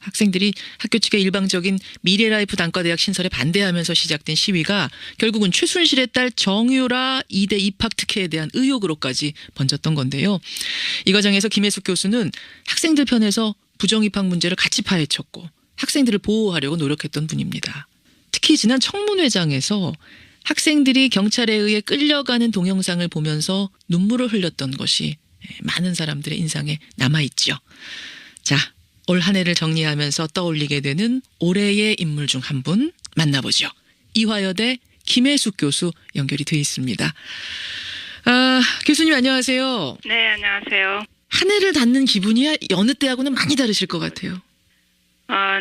학생들이 학교 측의 일방적인 미래라이프 단과대학 신설에 반대하면서 시작된 시위가 결국은 최순실의 딸 정유라 이대 입학 특혜에 대한 의혹으로까지 번졌던 건데요. 이 과정에서 김혜숙 교수는 학생들 편에서 부정입학 문제를 같이 파헤쳤고 학생들을 보호하려고 노력했던 분입니다. 특히 지난 청문회장에서 학생들이 경찰에 의해 끌려가는 동영상을 보면서 눈물을 흘렸던 것이 많은 사람들의 인상에 남아있죠. 자, 올 한 해를 정리하면서 떠올리게 되는 올해의 인물 중 한 분 만나보죠. 이화여대 김혜숙 교수 연결이 돼 있습니다. 교수님 안녕하세요. 네, 안녕하세요. 한 해를 닫는 기분이 여느 때하고는 많이 다르실 것 같아요.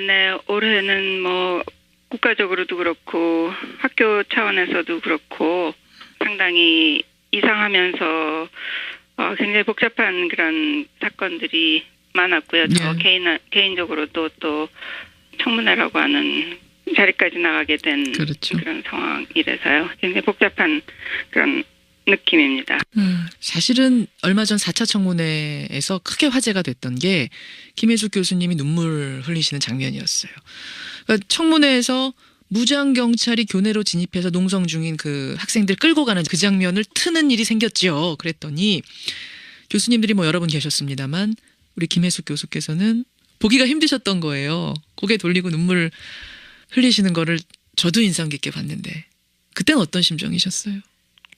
네, 올해는 뭐 국가적으로도 그렇고 학교 차원에서도 그렇고 상당히 이상하면서 굉장히 복잡한 그런 사건들이 많았고요. 저 개인적으로도 또 청문회라고 하는 자리까지 나가게 된 그렇죠. 그런 상황이라서요. 굉장히 복잡한 그런 느낌입니다. 사실은 얼마 전 4차 청문회에서 크게 화제가 됐던 게 김혜숙 교수님이 눈물 흘리시는 장면이었어요. 그러니까 청문회에서 무장 경찰이 교내로 진입해서 농성 중인 그 학생들 끌고 가는 그 장면을 트는 일이 생겼죠. 그랬더니 교수님들이 뭐 여러 분 계셨습니다만 우리 김혜숙 교수께서는 보기가 힘드셨던 거예요. 고개 돌리고 눈물 흘리시는 거를 저도 인상 깊게 봤는데 그때는 어떤 심정이셨어요?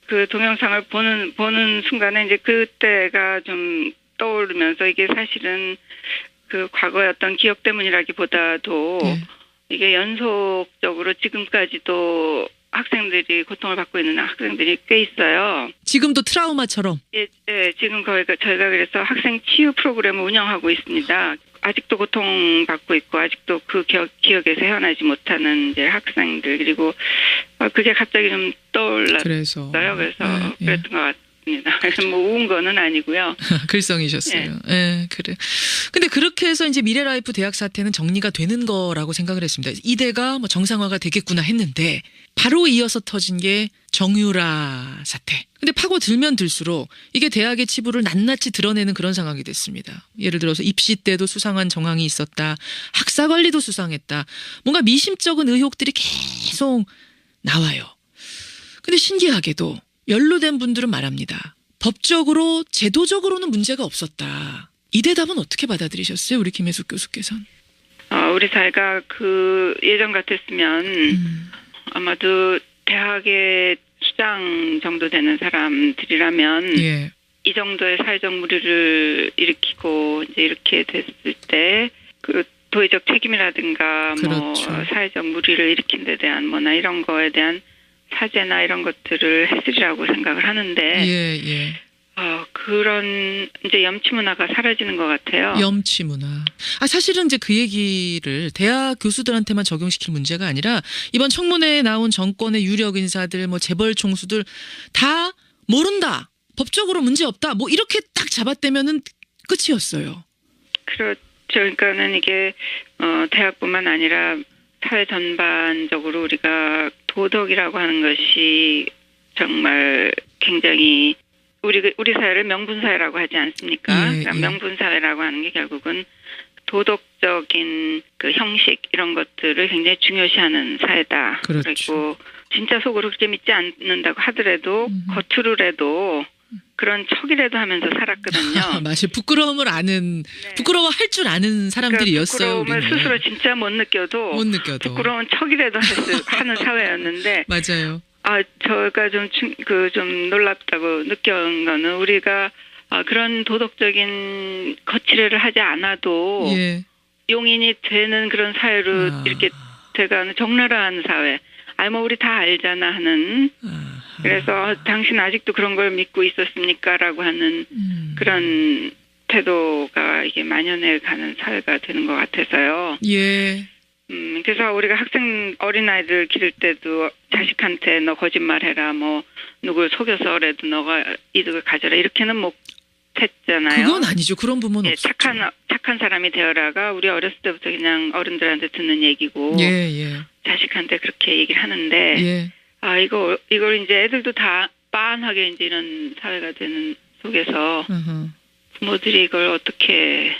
그 동영상을 보는 순간에 이제 그때가 좀 떠오르면서 이게 사실은 그 과거의 어떤 기억 때문이라기보다도 이게 연속적으로 지금까지도 학생들이 고통을 받고 있는 학생들이 꽤 있어요. 지금도 트라우마처럼? 예, 지금 저희가 그래서 학생 치유 프로그램을 운영하고 있습니다. 아직도 고통받고 있고 아직도 그 기억에서 헤어나지 못하는 이제 학생들 그리고 그게 갑자기 좀 떠올랐어요. 그래서 그랬던 것 같습니다. 그래서 뭐 우은 거는 아니고요. 글썽이셨어요. 예, 그래. 근데 그렇게 해서 이제 미래라이프 대학 사태는 정리가 되는 거라고 생각을 했습니다. 이대가 뭐 정상화가 되겠구나 했는데 바로 이어서 터진 게 정유라 사태. 근데 파고들면 들수록 이게 대학의 치부를 낱낱이 드러내는 그런 상황이 됐습니다. 예를 들어서 입시 때도 수상한 정황이 있었다. 학사 관리도 수상했다. 뭔가 미심쩍은 의혹들이 계속 나와요. 근데 신기하게도 연루된 분들은 말합니다. 법적으로 제도적으로는 문제가 없었다. 이 대답은 어떻게 받아들이셨어요? 우리 김혜숙 교수께서는. 우리 사회가 그 예전 같았으면 아마도 대학의 수장 정도 되는 사람들이라면 이 정도의 사회적 물의를 일으키고 이제 이렇게 됐을 때 그 도의적 책임이라든가 그렇죠. 뭐 사회적 물의를 일으킨 데 대한 뭐나 이런 거에 대한 사죄나 이런 것들을 했으리라고 생각을 하는데 그런 이제 염치 문화가 사라지는 것 같아요. 염치 문화. 사실은 이제 그 얘기를 대학 교수들한테만 적용시킬 문제가 아니라 이번 청문회에 나온 정권의 유력 인사들, 뭐 재벌 총수들 다 모른다. 법적으로 문제 없다. 뭐 이렇게 딱 잡아떼면은 끝이었어요. 그렇죠. 그러니까는 이게 대학뿐만 아니라 사회 전반적으로 우리가 도덕이라고 하는 것이 정말 굉장히 우리 사회를 명분사회라고 하지 않습니까? 명분사회라고 하는 게 결국은 도덕적인 그 형식 이런 것들을 굉장히 중요시하는 사회다. 그렇죠. 그리고 진짜 속으로 그렇게 믿지 않는다고 하더라도 겉으로라도 그런 척이라도 하면서 살았거든요. 맞아요. 부끄러움을 아는, 부끄러워할 줄 아는 사람들이었어요. 부끄러움을 우리는. 스스로 진짜 못 느껴도 부끄러운 척이라도 하는 사회였는데. 맞아요. 저가 좀 놀랍다고 느낀 거는 우리가 그런 도덕적인 거칠애를 하지 않아도 용인이 되는 그런 사회로 이렇게 돼가는 적나라한 사회. 뭐 우리 다 알잖아 하는. 그래서 당신 아직도 그런 걸 믿고 있었습니까라고 하는 그런 태도가 이게 만연해 가는 사회가 되는 것 같아서요. 그래서 우리가 어린아이들 기를 때도 자식한테 너 거짓말해라, 뭐, 누굴 속여서라도 너가 이득을 가져라, 이렇게는 못 했잖아요. 그건 아니죠. 그런 부분은 없었죠. 착한 사람이 되어라가 우리 어렸을 때부터 그냥 어른들한테 듣는 얘기고, 자식한테 그렇게 얘기를 하는데, 이걸 이제 애들도 다 빤하게 이제 이런 사회가 되는 속에서 부모들이 이걸 어떻게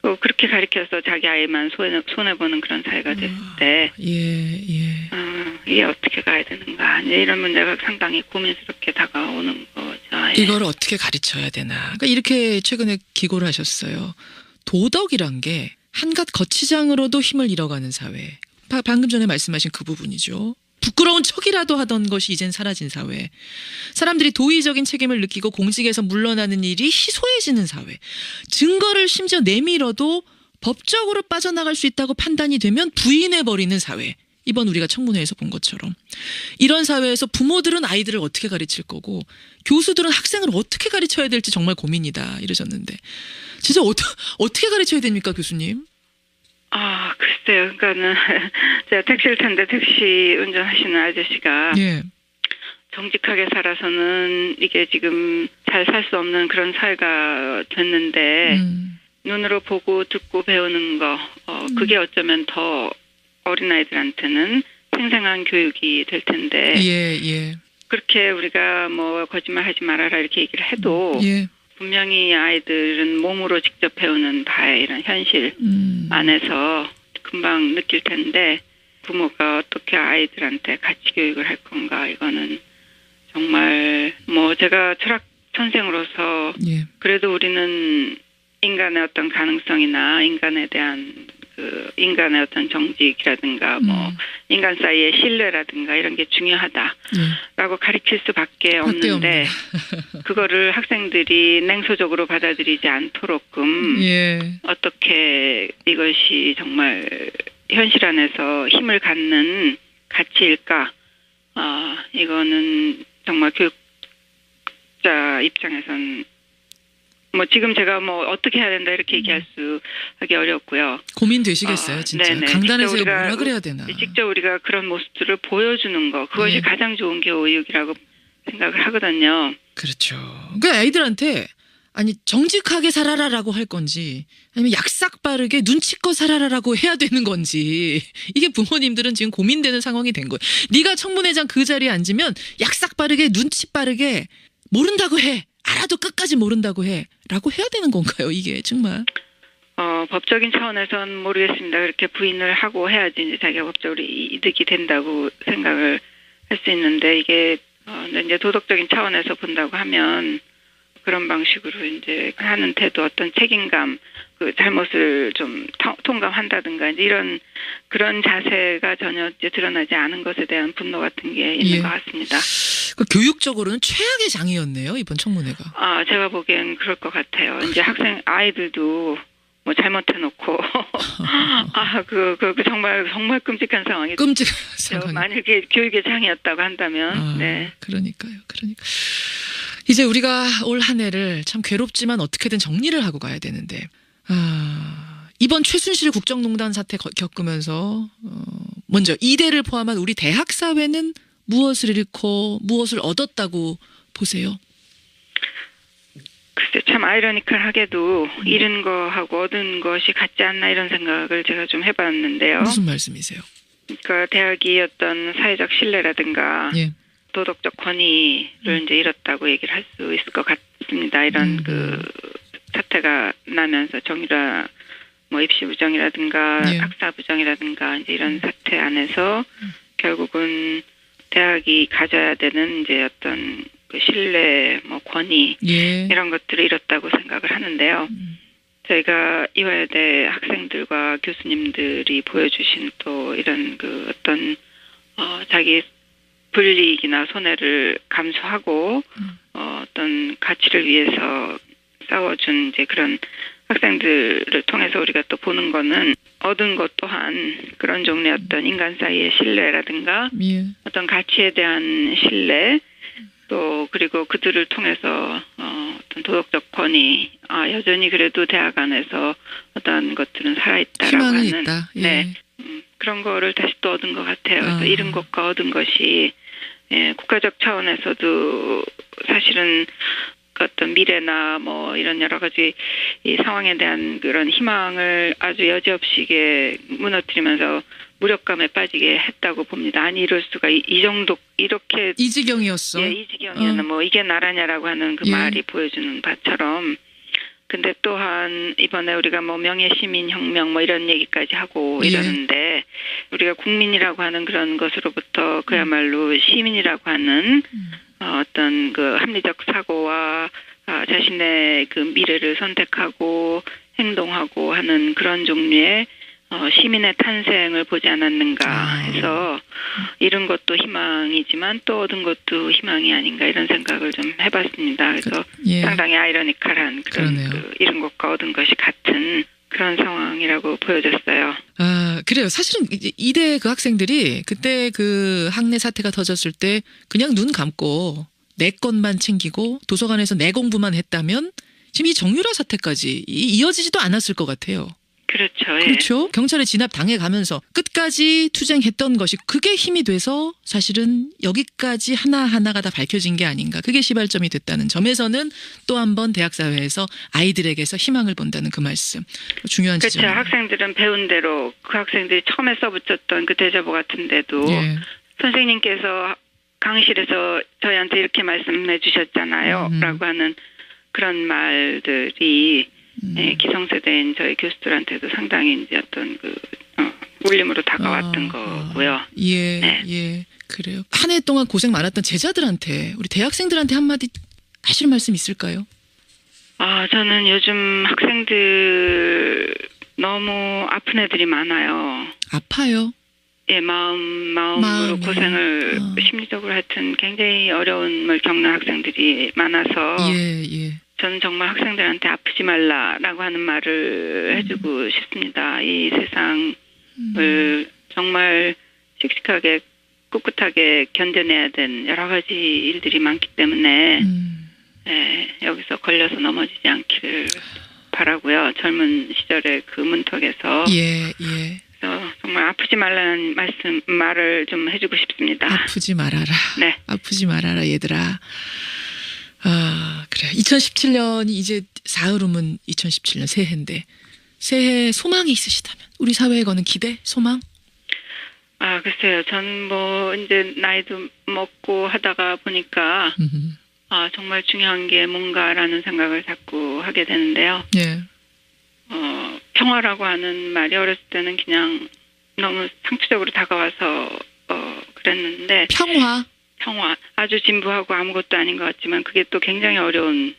그렇게 가르쳐서 자기 아이만 손해보는 그런 사회가 됐을 때, 이게 어떻게 가야 되는가. 이제 이런 문제가 상당히 고민스럽게 다가오는 거죠. 예. 이걸 어떻게 가르쳐야 되나. 그러니까 이렇게 최근에 기고를 하셨어요. 도덕이란 게 한갓 거치장으로도 힘을 잃어가는 사회. 방금 전에 말씀하신 그 부분이죠. 부끄러운 척이라도 하던 것이 이젠 사라진 사회. 사람들이 도의적인 책임을 느끼고 공직에서 물러나는 일이 희소해지는 사회. 증거를 심지어 내밀어도 법적으로 빠져나갈 수 있다고 판단이 되면 부인해버리는 사회. 이번 우리가 청문회에서 본 것처럼. 이런 사회에서 부모들은 아이들을 어떻게 가르칠 거고 교수들은 학생을 어떻게 가르쳐야 될지 정말 고민이다 이러셨는데 진짜 어떻게 가르쳐야 됩니까, 교수님? 글쎄요. 그러니까는 제가 택시를 탔는데 택시 운전하시는 아저씨가 정직하게 살아서는 이게 지금 잘 살 수 없는 그런 사회가 됐는데 눈으로 보고 듣고 배우는 거 그게 어쩌면 더 어린아이들한테는 생생한 교육이 될 텐데 그렇게 우리가 뭐 거짓말하지 말아라 이렇게 얘기를 해도 분명히 아이들은 몸으로 직접 배우는 바의 이런 현실 안에서 금방 느낄 텐데 부모가 어떻게 아이들한테 가치 교육을 할 건가 이거는 정말 뭐 제가 철학 선생으로서 그래도 우리는 인간의 어떤 가능성이나 인간에 대한 그 인간의 어떤 정직이라든가 뭐 인간 사이의 신뢰라든가 이런 게 중요하다라고 가르칠 수밖에 없는데 그거를 학생들이 냉소적으로 받아들이지 않도록끔 어떻게 이것이 정말 현실 안에서 힘을 갖는 가치일까? 이거는 정말 교육자 입장에선 뭐 지금 제가 뭐 어떻게 해야 된다 이렇게 하기 어렵고요. 고민되시겠어요, 진짜. 강단에서 뭐라 그래야 되나. 직접 우리가 그런 모습들을 보여주는 거 그것이 가장 좋은 교육이라고 생각을 하거든요. 그렇죠. 그러니까 아이들한테 아니 정직하게 살아라라고 할 건지 아니면 약삭 빠르게 눈치껏 살아라라고 해야 되는 건지 이게 부모님들은 지금 고민되는 상황이 된 거예요. 네가 청문회장 그 자리에 앉으면 약삭 빠르게 눈치 빠르게 모른다고 해. 알아도 끝까지 모른다고 해. 라고 해야 되는 건가요, 이게 정말? 법적인 차원에서는 모르겠습니다. 그렇게 부인을 하고 해야지 이제 자기가 법적으로 이득이 된다고 생각을 할 수 있는데 이게 이제 도덕적인 차원에서 본다고 하면 그런 방식으로 이제 하는 태도 어떤 책임감 그 잘못을 좀 통감한다든가 이제 이런 그런 자세가 전혀 이제 드러나지 않은 것에 대한 분노 같은 게 있는 것 같습니다. 그 교육적으로는 최악의 장이었네요, 이번 청문회가. 제가 보기엔 그럴 것 같아요. 이제 아이들도 뭐 잘못해놓고 정말 끔찍한 상황이. 끔찍한 상황. 만약에 교육의 장이었다고 한다면. 그러니까요. 이제 우리가 올 한 해를 참 괴롭지만 어떻게든 정리를 하고 가야 되는데 이번 최순실 국정농단 사태 겪으면서 먼저 이대를 포함한 우리 대학 사회는 무엇을 잃고 무엇을 얻었다고 보세요? 글쎄 참 아이러니컬하게도 잃은 거하고 얻은 것이 같지 않나 이런 생각을 제가 좀 해봤는데요. 무슨 말씀이세요? 그러니까 대학이 어떤 사회적 신뢰라든가 도덕적 권위를 이제 잃었다고 얘기를 할 수 있을 것 같습니다. 이런 그 사태가 나면서 정유라 뭐 입시 부정이라든가 학사 부정이라든가 이제 이런 사태 안에서 결국은 대학이 가져야 되는 이제 어떤 그 신뢰, 뭐 권위 이런 것들을 잃었다고 생각을 하는데요. 저희가 이화여대 학생들과 교수님들이 보여주신 또 이런 그 어떤 자기 불이익이나 손해를 감수하고 어떤 가치를 위해서 싸워준 이제 그런 학생들을 통해서 우리가 또 보는 거는 얻은 것 또한 그런 종류의 어떤 인간 사이의 신뢰라든가 어떤 가치에 대한 신뢰 또 그리고 그들을 통해서 어떤 도덕적 권위 여전히 그래도 대학 안에서 어떤 것들은 살아있다라고 하는 있다. 그런 거를 다시 또 얻은 것 같아요. 그래서 잃은 것과 얻은 것이 국가적 차원에서도 사실은 어떤 미래나 뭐 이런 여러 가지 이 상황에 대한 그런 희망을 아주 여지없이 무너뜨리면서 무력감에 빠지게 했다고 봅니다. 아니 이럴 수가 이 정도 이렇게 이 지경이었어. 이 지경이었나 뭐 이게 나라냐라고 하는 그 말이 보여주는 바처럼 근데 또한 이번에 우리가 뭐 명예시민혁명 뭐 이런 얘기까지 하고 이러는데 우리가 국민이라고 하는 그런 것으로부터 그야말로 시민이라고 하는 어떤 그 합리적 사고와 자신의 그 미래를 선택하고 행동하고 하는 그런 종류의 시민의 탄생을 보지 않았는가 해서 잃은 것도 희망이지만 또 얻은 것도 희망이 아닌가 이런 생각을 좀 해봤습니다. 그래서 상당히 아이러니컬한 그런 그 잃은 것과 얻은 것이 같은 그런 상황이라고 보여졌어요. 아, 그래요. 사실은 이대 그 학생들이 그때 그 학내 사태가 터졌을 때 그냥 눈 감고 내 것만 챙기고 도서관에서 내 공부만 했다면 지금 이 정유라 사태까지 이어지지도 않았을 것 같아요. 그렇죠. 그렇죠. 경찰에 진압 당해가면서 끝까지 투쟁했던 것이 그게 힘이 돼서 사실은 여기까지 하나하나가 다 밝혀진 게 아닌가. 그게 시발점이 됐다는 점에서는 또 한 번 대학사회에서 아이들에게서 희망을 본다는 그 말씀. 중요한 지점. 그렇죠. 학생들은 배운 대로 그 학생들이 처음에 써붙였던 그 대자보 같은데도 선생님께서 강의실에서 저희한테 이렇게 말씀해 주셨잖아요. 라고 하는 그런 말들이 기성세대인 저희 교수들한테도 상당히 이제 어떤 그 울림으로 다가왔던 거고요. 예, 그래요. 한 해 동안 고생 많았던 제자들한테, 우리 대학생들한테 한마디 하실 말씀 있을까요? 저는 요즘 학생들 너무 아픈 애들이 많아요. 아파요? 예, 마음으로 고생을 심리적으로 하여튼 굉장히 어려움을 겪는 학생들이 많아서 저는 정말 학생들한테 아프지 말라라고 하는 말을 해주고 싶습니다. 이 세상을 정말 씩씩하게 꿋꿋하게 견뎌내야 된 여러 가지 일들이 많기 때문에 여기서 걸려서 넘어지지 않기를 바라고요. 젊은 시절의 그 문턱에서 그래서 정말 아프지 말라는 말을 좀 해주고 싶습니다. 아프지 말아라. 네. 아프지 말아라 얘들아. 그래. 2017년이 이제 사흘이면 2017년 새해인데 새해 소망이 있으시다면 우리 사회에 거는 기대, 소망? 글쎄요. 전 뭐 이제 나이도 먹고 하다가 보니까 정말 중요한 게 뭔가라는 생각을 자꾸 하게 되는데요. 평화라고 하는 말이 어렸을 때는 그냥 너무 상투적으로 다가와서 그랬는데 평화 아주 진부하고 아무것도 아닌 것 같지만 그게 또 굉장히 어려운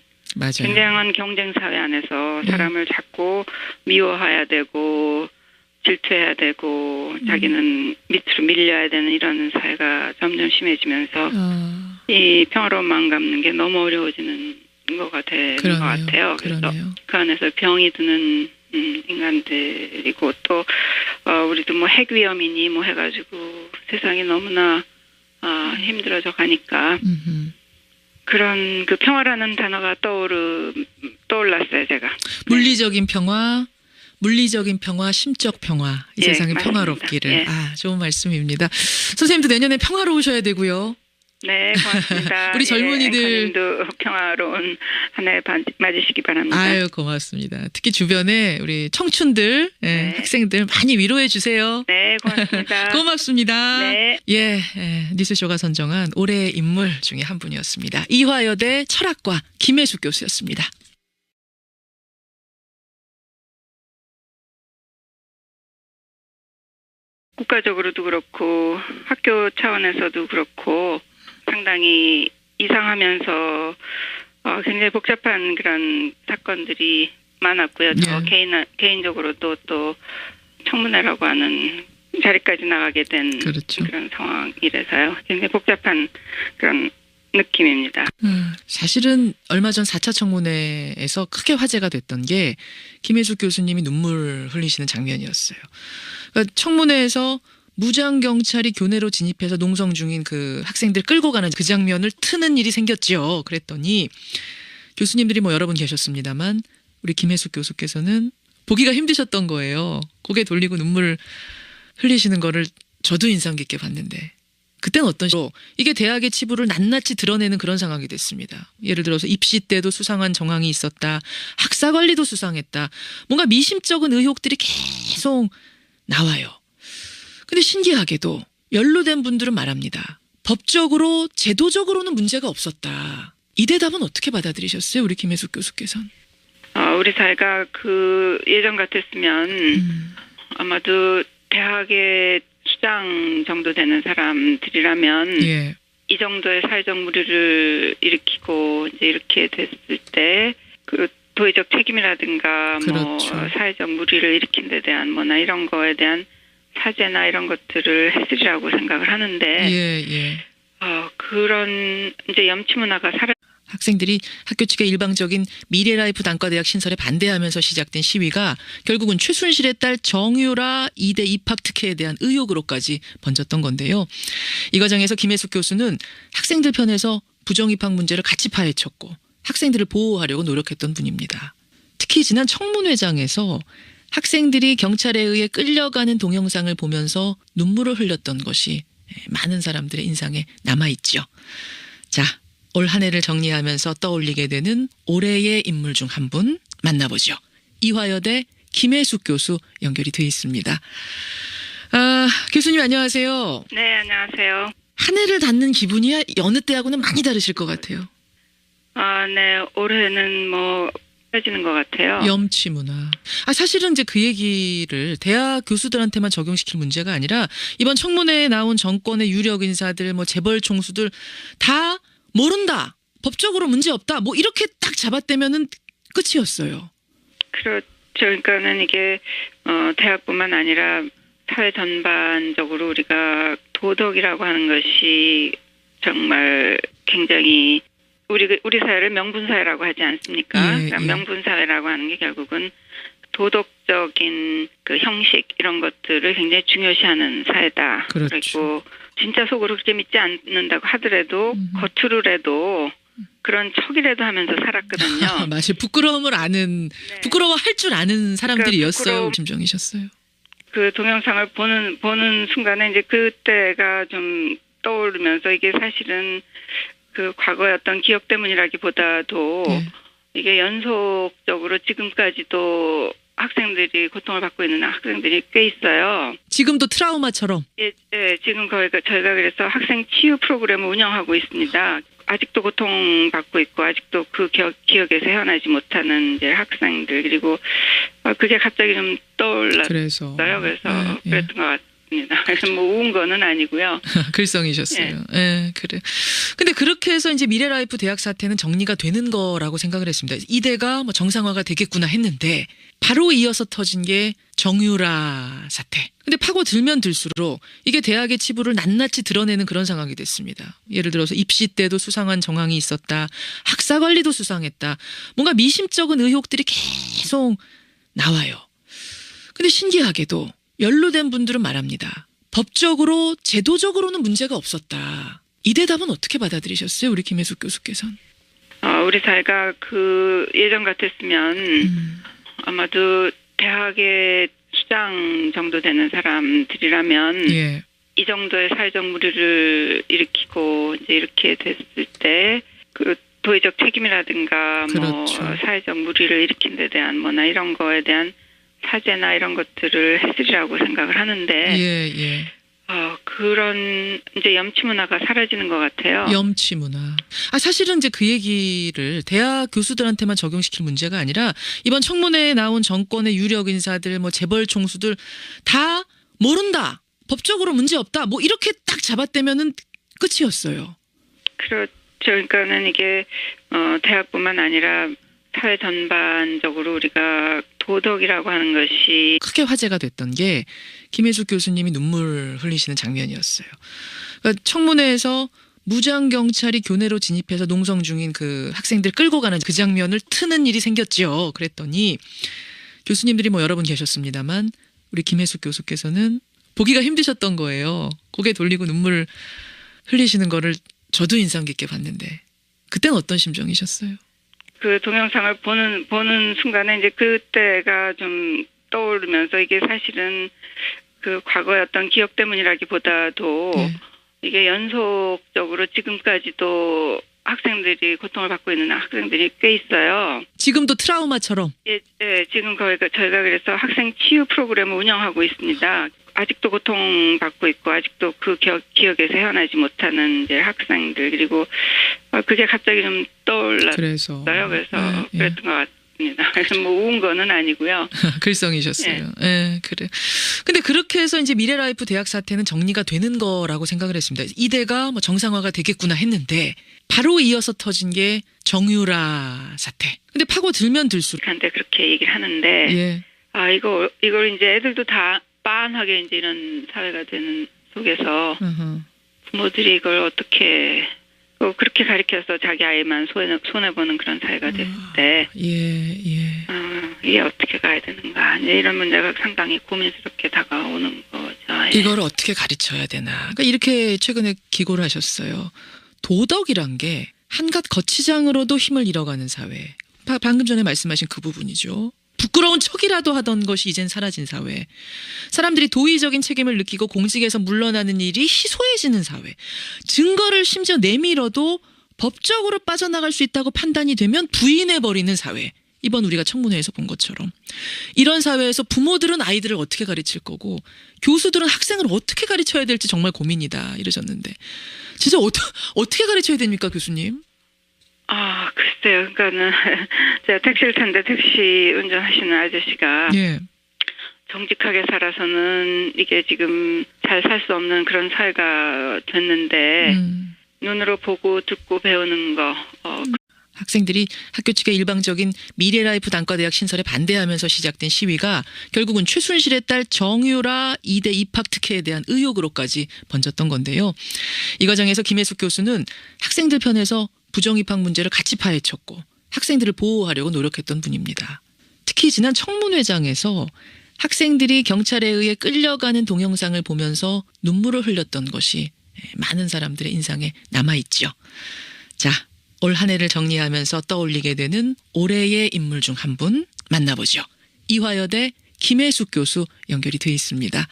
굉장한 경쟁 사회 안에서 사람을 자꾸 미워해야 되고 질투해야 되고 자기는 밑으로 밀려야 되는 이런 사회가 점점 심해지면서 이 평화로운 마음 갖는 게 너무 어려워지는 거가 되는 것 같아요. 그래서 그 안에서 병이 드는 인간들이고 또 우리도 뭐 핵 위험이니 뭐 해가지고 세상이 너무나 힘들어져 가니까 그런 그 평화라는 단어가 떠올랐어요, 제가. 물리적인 평화, 심적 평화, 이 세상이 맞습니다. 평화롭기를. 좋은 말씀입니다. 선생님도 내년에 평화로우셔야 되고요. 네, 고맙습니다. 우리 젊은이들 앵커님도 평화로운 한 해 맞으시기 바랍니다. 아유, 고맙습니다. 특히 주변에 우리 청춘들, 학생들 많이 위로해 주세요. 네, 고맙습니다. 고맙습니다. 네. 뉴스쇼가 선정한 올해의 인물 중에 한 분이었습니다. 이화여대 철학과 김혜숙 교수였습니다. 국가적으로도 그렇고 학교 차원에서도 그렇고 상당히 이상하면서 굉장히 복잡한 그런 사건들이 많았고요. 저 개인적으로도 또 청문회라고 하는 자리까지 나가게 된 그런 상황이라서요. 굉장히 복잡한 그런 느낌입니다. 사실은 얼마 전 4차 청문회에서 크게 화제가 됐던 게 김혜숙 교수님이 눈물 흘리시는 장면이었어요. 그러니까 청문회에서 무장 경찰이 교내로 진입해서 농성 중인 그 학생들 끌고 가는 그 장면을 트는 일이 생겼죠. 그랬더니 교수님들이 뭐 여러 분 계셨습니다만 우리 김혜숙 교수께서는 보기가 힘드셨던 거예요. 고개 돌리고 눈물 흘리시는 거를 저도 인상 깊게 봤는데 그때는 어떤 식으로 이게 대학의 치부를 낱낱이 드러내는 그런 상황이 됐습니다. 예를 들어서 입시 때도 수상한 정황이 있었다. 학사 관리도 수상했다. 뭔가 미심쩍은 의혹들이 계속 나와요. 근데 신기하게도 연루된 분들은 말합니다. 법적으로 제도적으로는 문제가 없었다. 이 대답은 어떻게 받아들이셨어요? 우리 김혜숙 교수께서는. 우리 사회가 그 예전 같았으면 아마도 대학의 수장 정도 되는 사람들이라면 예. 이 정도의 사회적 물의를 일으키고 이제 이렇게 됐을 때 그 도의적 책임이라든가 그렇죠. 뭐 사회적 물의를 일으킨 데 대한 뭐나 이런 거에 대한 사죄나 이런 것들을 했으리라고 생각을 하는데 예. 그런 이제 염치 문화가 학생들이 학교 측의 일방적인 미래라이프 단과대학 신설에 반대하면서 시작된 시위가 결국은 최순실의 딸 정유라 이대 입학 특혜에 대한 의혹으로까지 번졌던 건데요. 이 과정에서 김혜숙 교수는 학생들 편에서 부정입학 문제를 같이 파헤쳤고 학생들을 보호하려고 노력했던 분입니다. 특히 지난 청문회장에서 학생들이 경찰에 의해 끌려가는 동영상을 보면서 눈물을 흘렸던 것이 많은 사람들의 인상에 남아있죠. 자, 올 한 해를 정리하면서 떠올리게 되는 올해의 인물 중 한 분 만나보죠. 이화여대 김혜숙 교수 연결이 돼 있습니다. 교수님 안녕하세요. 네, 안녕하세요. 한 해를 닫는 기분이 여느 때하고는 많이 다르실 것 같아요. 네, 올해는 뭐 해지는 것 같아요. 염치 문화. 사실은 이제 그 얘기를 대학 교수들한테만 적용시킬 문제가 아니라 이번 청문회에 나온 정권의 유력 인사들, 뭐 재벌 총수들 다 모른다. 법적으로 문제 없다. 뭐 이렇게 딱 잡아떼면은 끝이었어요. 그렇죠. 그러니까는 이게 대학뿐만 아니라 사회 전반적으로 우리가 도덕이라고 하는 것이 정말 굉장히 우리 사회를 명분사회라고 하지 않습니까? 예. 명분사회라고 하는 게 결국은 도덕적인 그 형식 이런 것들을 굉장히 중요시하는 사회다. 그렇죠. 그리고 진짜 속으로 그렇게 믿지 않는다고 하더라도 겉으로라도 그런 척이라도 하면서 살았거든요. 맞아요. 부끄러움을 아는, 네. 부끄러워할 줄 아는 사람들이었어요. 부끄러움. 심정이셨어요. 그 동영상을 보는 순간에 이제 그때가 좀 떠오르면서 이게 사실은 그 과거의 어떤 기억 때문이라기보다도 이게 연속적으로 지금까지도 학생들이 고통을 받고 있는 학생들이 꽤 있어요. 지금도 트라우마처럼. 예, 지금 저희가 그래서 학생 치유 프로그램을 운영하고 있습니다. 아직도 고통받고 있고 아직도 그 기억에서 헤어나지 못하는 이제 학생들 그리고 그게 갑자기 좀 떠올랐어요. 그래서 그랬던 것 같습니다. 그래서 뭐 우은 거는 아니고요. 글썽이셨어요. 예, 그래. 근데 그렇게 해서 이제 미래라이프 대학 사태는 정리가 되는 거라고 생각을 했습니다. 이대가 뭐 정상화가 되겠구나 했는데 바로 이어서 터진 게 정유라 사태. 근데 파고들면 들수록 이게 대학의 치부를 낱낱이 드러내는 그런 상황이 됐습니다. 예를 들어서 입시 때도 수상한 정황이 있었다. 학사 관리도 수상했다. 뭔가 미심쩍은 의혹들이 계속 나와요. 근데 신기하게도 연루된 분들은 말합니다. 법적으로 제도적으로는 문제가 없었다. 이 대답은 어떻게 받아들이셨어요? 우리 김혜숙 교수께서는. 우리 사회가 그 예전 같았으면 아마도 대학의 수장 정도 되는 사람들이라면 이 정도의 사회적 물의를 일으키고 이제 이렇게 됐을 때 그 도의적 책임이라든가 그렇죠. 뭐 사회적 물의를 일으킨 데 대한 뭐나 이런 거에 대한 사죄나 이런 것들을 했으리라고 생각을 하는데 그런 이제 염치 문화가 사라지는 것 같아요. 염치 문화. 사실은 이제 그 얘기를 대학 교수들한테만 적용시킬 문제가 아니라 이번 청문회에 나온 정권의 유력 인사들, 뭐 재벌 총수들 다 모른다. 법적으로 문제 없다. 뭐 이렇게 딱 잡아떼면은 끝이었어요. 그렇죠. 그러니까는 이게 대학뿐만 아니라 사회 전반적으로 우리가 도덕이라고 하는 것이 크게 화제가 됐던 게 김혜숙 교수님이 눈물 흘리시는 장면이었어요. 그러니까 청문회에서 무장 경찰이 교내로 진입해서 농성 중인 그 학생들 끌고 가는 그 장면을 트는 일이 생겼죠. 그랬더니 교수님들이 뭐 여러 분 계셨습니다만 우리 김혜숙 교수께서는 보기가 힘드셨던 거예요. 고개 돌리고 눈물 흘리시는 거를 저도 인상 깊게 봤는데 그때는 어떤 심정이셨어요? 그 동영상을 보는 순간에 이제 그때가 좀 떠오르면서 이게 사실은 그 과거의 어떤 기억 때문이라기보다도 이게 연속적으로 지금까지도 학생들이 고통을 받고 있는 학생들이 꽤 있어요. 지금도 트라우마처럼. 예, 지금 저희가 그래서 학생 치유 프로그램을 운영하고 있습니다. 아직도 고통받고 있고 아직도 그 기억에서 헤어나지 못하는 이제 학생들 그리고 그게 갑자기 좀 떠올랐어요. 그래서 그랬던 것 같습니다. 글썽이셨습니다. 뭐 우은 거는 아니고요. 글썽이셨어요. 예, 그래. 근데 그렇게 해서 이제 미래라이프 대학 사태는 정리가 되는 거라고 생각을 했습니다. 이대가 뭐 정상화가 되겠구나 했는데 바로 이어서 터진 게 정유라 사태. 근데 파고 들면 들수록 한테 그렇게 얘기를 하는데 예. 이걸 이제 애들도 다 빤하게 이제 이런 사회가 되는 속에서 부모들이 이걸 어떻게 그렇게 가르쳐서 자기 아이만 손해보는 그런 사회가 됐을 때 이게 어떻게 가야 되는가 이제 이런 문제가 상당히 고민스럽게 다가오는 거죠. 예. 이걸 어떻게 가르쳐야 되나. 그러니까 이렇게 최근에 기고를 하셨어요. 도덕이란 게 한갓 거치장으로도 힘을 잃어가는 사회. 방금 전에 말씀하신 그 부분이죠. 부끄러운 척이라도 하던 것이 이젠 사라진 사회. 사람들이 도의적인 책임을 느끼고 공직에서 물러나는 일이 희소해지는 사회. 증거를 심지어 내밀어도 법적으로 빠져나갈 수 있다고 판단이 되면 부인해버리는 사회. 이번 우리가 청문회에서 본 것처럼. 이런 사회에서 부모들은 아이들을 어떻게 가르칠 거고 교수들은 학생을 어떻게 가르쳐야 될지 정말 고민이다 이러셨는데 진짜 어떻게 가르쳐야 됩니까 교수님? 글쎄요. 그러니까는 제가 택시를 탔는데 택시 운전하시는 아저씨가 정직하게 살아서는 이게 지금 잘 살 수 없는 그런 사회가 됐는데 눈으로 보고 듣고 배우는 거. 학생들이 학교 측의 일방적인 미래라이프 단과대학 신설에 반대하면서 시작된 시위가 결국은 최순실의 딸 정유라 이대 입학 특혜에 대한 의혹으로까지 번졌던 건데요. 이 과정에서 김혜숙 교수는 학생들 편에서 부정입학 문제를 같이 파헤쳤고 학생들을 보호하려고 노력했던 분입니다. 특히 지난 청문회장에서 학생들이 경찰에 의해 끌려가는 동영상을 보면서 눈물을 흘렸던 것이 많은 사람들의 인상에 남아있죠. 자, 올 한 해를 정리하면서 떠올리게 되는 올해의 인물 중 한 분 만나보죠. 이화여대 김혜숙 교수 연결이 돼 있습니다.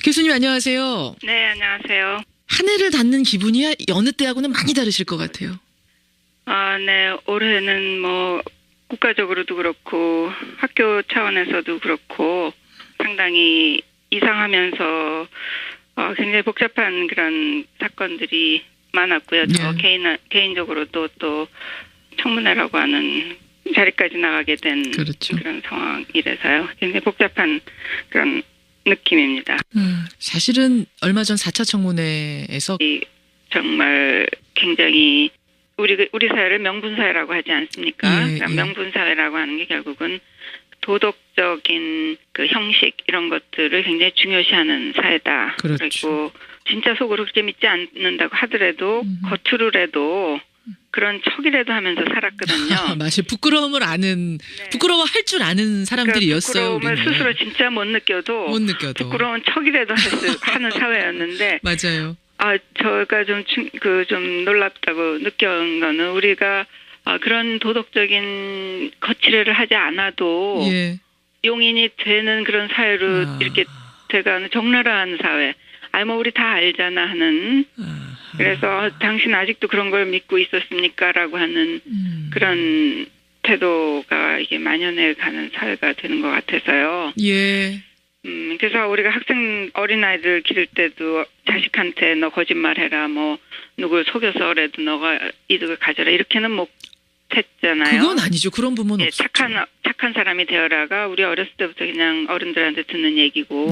교수님 안녕하세요. 네, 안녕하세요. 한 해를 닫는 기분이 여느 때하고는 많이 다르실 것 같아요. 네. 올해는 뭐 국가적으로도 그렇고 학교 차원에서도 그렇고 상당히 이상하면서 굉장히 복잡한 그런 사건들이 많았고요. 저 개인적으로도 또 청문회라고 하는 자리까지 나가게 된 그런 상황이라서요. 굉장히 복잡한 그런 느낌입니다. 사실은 얼마 전 4차 청문회에서 정말 굉장히 우리 사회를 명분사회라고 하지 않습니까? 명분사회라고 하는 게 결국은 도덕적인 그 형식 이런 것들을 굉장히 중요시하는 사회다. 그리고 진짜 속으로 그렇게 믿지 않는다고 하더라도 겉으로라도 그런 척이라도 하면서 살았거든요. 맞아요. 부끄러움을 아는, 부끄러워할 줄 아는 사람들이었어요. 부끄러움을 우리는. 스스로 진짜 못 느껴도 부끄러운 척이라도 하는 사회였는데. 맞아요. 제가 좀 놀랍다고 느낀 거는 우리가 그런 도덕적인 거치례를 하지 않아도 용인이 되는 그런 사회로 이렇게 돼가는 적나라한 사회. 뭐 우리 다 알잖아 하는. 그래서 당신 아직도 그런 걸 믿고 있었습니까?라고 하는 그런 태도가 이게 만연해 가는 사회가 되는 것 같아서요. 그래서 우리가 어린아이들 기를 때도 자식한테 너 거짓말해라, 뭐 누굴 속여서라도 너가 이득을 가져라 이렇게는 못 했잖아요. 그건 아니죠. 그런 부분은 없었죠. 착한 사람이 되어라가 우리 어렸을 때부터 그냥 어른들한테 듣는 얘기고